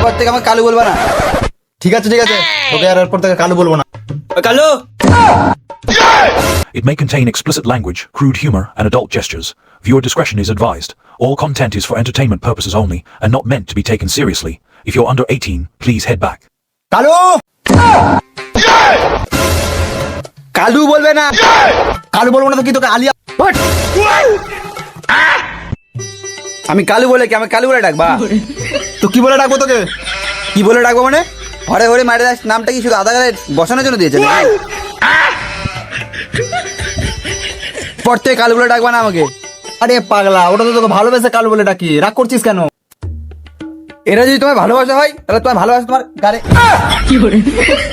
এরপর থেকে আমাকে কালু বলবা না। ঠিক আছে তোকে আর এরপর থেকে কালু বলবো না। Kalu It may contain explicit language, crude humor, and adult gestures. Viewer discretion is advised. All content is for entertainment purposes only and not meant to be taken seriously. If you're under 18, please head back. Kalu Kalu বলবে না। কালু বলবো না তো কি তোকে আলিয়া আমি কালু বলে কি আমি কালু বলে ডাকবা? তো কি বলে ডাকবো তোকে? কি বলে ডাকবো মানে? হরে হরে মারে দাস নামটা কি শুধু আধার কার্ডে বসানোর জন্য দিয়েছে নাকি? পর থেকে কালু বলে ডাকবা না আমাকে। আরে পাগলা, ওটা তো তোকে ভালোবেসে কালু বলে ডাকি, রাগ করছিস কেন? এরা যদি তোমার ভালোবাসা হয় তাহলে তোমার ভালোবাসা তোমার গাড়ি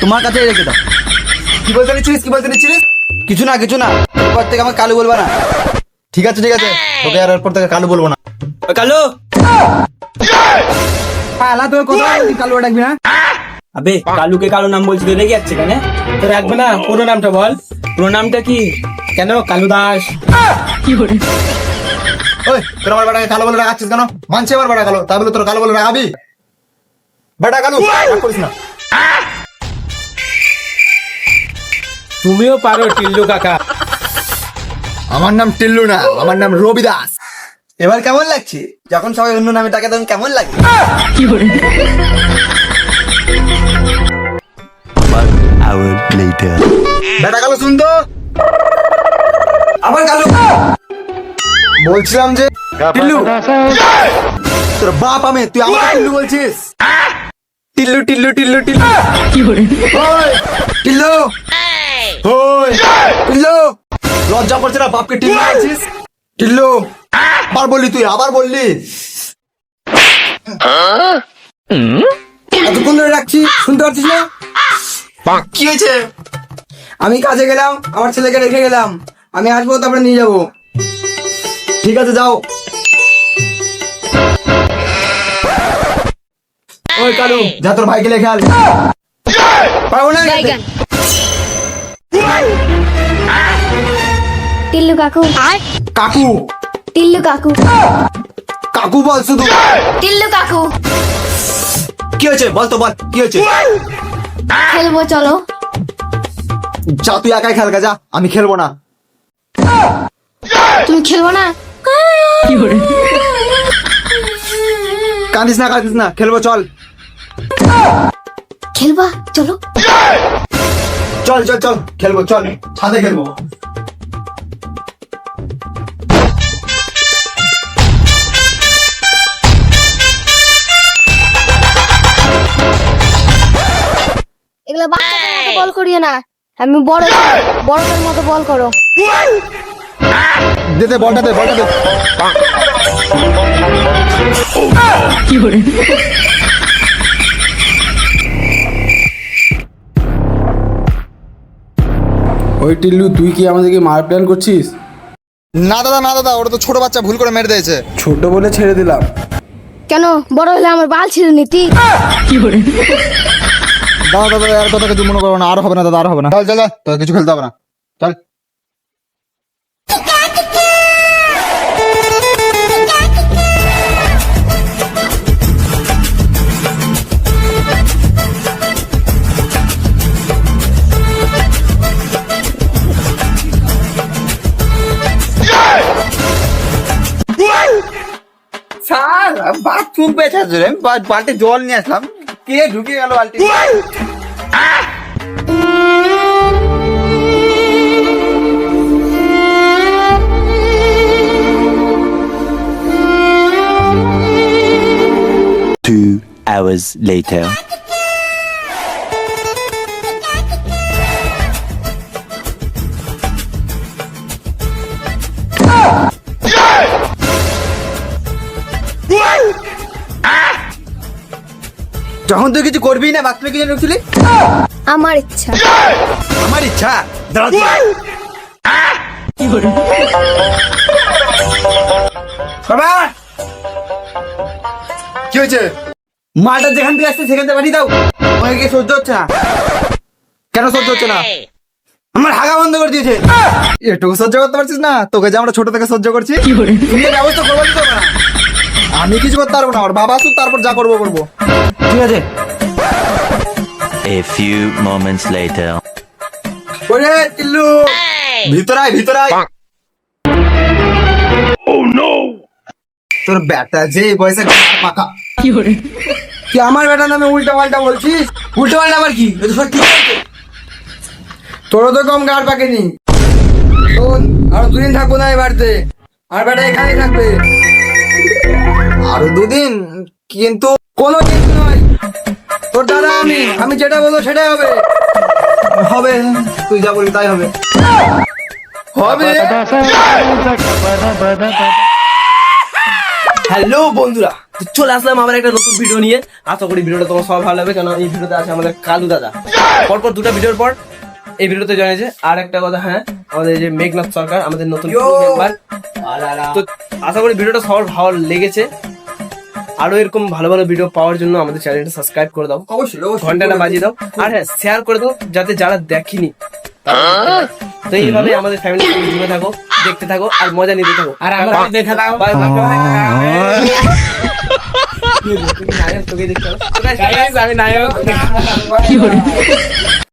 তোমার কাছে রেখে দাও। কি বলতে নিচ্ছিস? কিছু না এরপর থেকে আমাকে কালু বলবা না। ঠিক আছে তোকে আর এরপর থেকে কালু বলবো না। কালু তোর কথা কালু ডাকবি না। আবে কালুকে কালো নাম বলছি তো রেগে যাচ্ছে কেন? তো রাখবে না, পুরো নামটা বল। পুরো নামটা কি? কেন কালু দাস? ওই তোর আমার বেটাকে কালো বলে রাখাচ্ছিস কেন? মানছে আমার বেটা কালো, তা বলে তোর কালো বলে রাখাবি? বেটা কালু রাগ করিস না। তুমিও পারো টিল্লু কাকা। আমার নাম টিল্লু না, আমার নাম রবি দাস। এবার কেমন লাগছে? যখন সবাই অন্য নামে ডাকে তখন কেমন লাগে? বেটা কালু শুন তো, আবার কালু বলছিলাম যে টিল্লু তোর বাপ আমি, তুই আমাকে টিল্লু বলছিস? টিল্লু টিল্লু লজ্জা করছে না বাপকে টিল্লু বলছিস? টিল্লু আবার বললি, তুই আবার বললি। এতক্ষণ ধরে রাখছি, শুনতে পাচ্ছিস না? কি হয়েছে? আমি কাজে গেলাম, আমার ছেলেকে রেখে গেলাম, আমি আসবো তারপরে নিয়ে যাবো। ঠিক আছে যাও। ওই কালু যা তোর ভাইকে লেখে আল। পারবো না। টিল্লু কাকু কাকু টিল্লু কাকু কাকু বল শুধু। টিল্লু কাকু কি হয়েছে বল তো, বল কি হয়েছে? খেলবো চলো। যা তুই একাই খেলগা, যা, আমি খেলবো না। তুমি খেলবো না? কাঁদিস না, খেলবো চল। খেলবা চলো। চল খেলবো, চল ছাদে খেলবো। এগুলো বাচ্চাদের মতো বল করিও না, আমি বড়দের মতো বল করো। দে বলটা দে। ওই টিল্লু, তুই কি আমাদেরকে মার প্ল্যান করছিস? না দাদা, ওটা তো ছোট বাচ্চা ভুল করে মেরে দিয়েছে। ছোট বলে ছেড়ে দিলাম। কেন বড় হলে আমার বাল ছিঁড়ে নিতি? দাদা আর কথা কিছু মনে করবো না, আর হবে না দাদা, আর হবে না। চল তোর কিছু খেলতে হবে না, চল। স্যার বাথরুম পেয়েছে, বালতি জল নিয়ে আসলাম, কে ঢুকে গেল বালতি? Two hours later. যখন তুই কিছু করবি না, বাথরুমে কিছু ঢুকছিলি? আমার ইচ্ছা। আমার ইচ্ছা? বাবা কি হয়েছে? মালটা যেখান থেকে আসছে সেখান থেকে পাঠিয়ে দাও, আমাকে কি সহ্য হচ্ছে না। কেন সহ্য হচ্ছে না? আমার হাগা বন্ধ করে দিয়েছে। এটুকু সহ্য করতে পারছিস না? তোকে যে আমরা ছোট থেকে সহ্য করছি, ব্যবস্থা করবো না। আমি কিছু করতে পারবো না, ওর বাবা আসুক তারপর যা করবো করবো। ঠিক আছে। A few moments later. ওরে টিল্লু, ভিতরে আয়, ভিতরে আয়। তোর ব্যাটা যে বয়সে পাকা। কি আমার বেটার নামে উল্টা পাল্টা বলছিস? উল্টা পাল্টা আবার কি? এ তো সব ঠিক আছে। তোরও তো কম গাড় পাকেনি। শোন, আরো 2 দিন থাকবো না এই বাড়িতে, আর বেটা এখানেই থাকবে। আরো 2 দিন? কিন্তু কোনো কিন্তু নয়, তোর দাদা আমি যেটা বলবো সেটাই হবে। হবে, তুই যা বলবি তাই হবে। হবে। হ্যালো বন্ধুরা, তো চলে আসলাম আবার একটা নতুন ভিডিও নিয়ে। আশা করি ভিডিওটা তোমার সবার ভালো হবে, কেন এই ভিডিওতে আছে আমাদের কালু দাদা। পরপর 2টা ভিডিওর পর এই ভিডিওতে জানিয়েছে। আর একটা কথা, হ্যাঁ, আমাদের যে মেঘনাথ সরকার আমাদের নতুন মেম্বার। তো আশা করি ভিডিওটা সবার ভালো লেগেছে। আরো এরকম ভালো ভালো ভিডিও পাওয়ার জন্য আমাদের চ্যানেলটা সাবস্ক্রাইব করে দাও, অবশ্যই ঘন্টাটা বাজিয়ে দাও, আর হ্যাঁ শেয়ার করে দাও যাতে যারা দেখেনি। তো এইভাবে আমাদের ফ্যামিলির সঙ্গে জুড়ে থাকো, দেখতে থাকো আর মজা নিতে থাকো। আর আমরা দেখে থাকো। নায়ক তোকে দেখতে হবে। আমি নায়ক।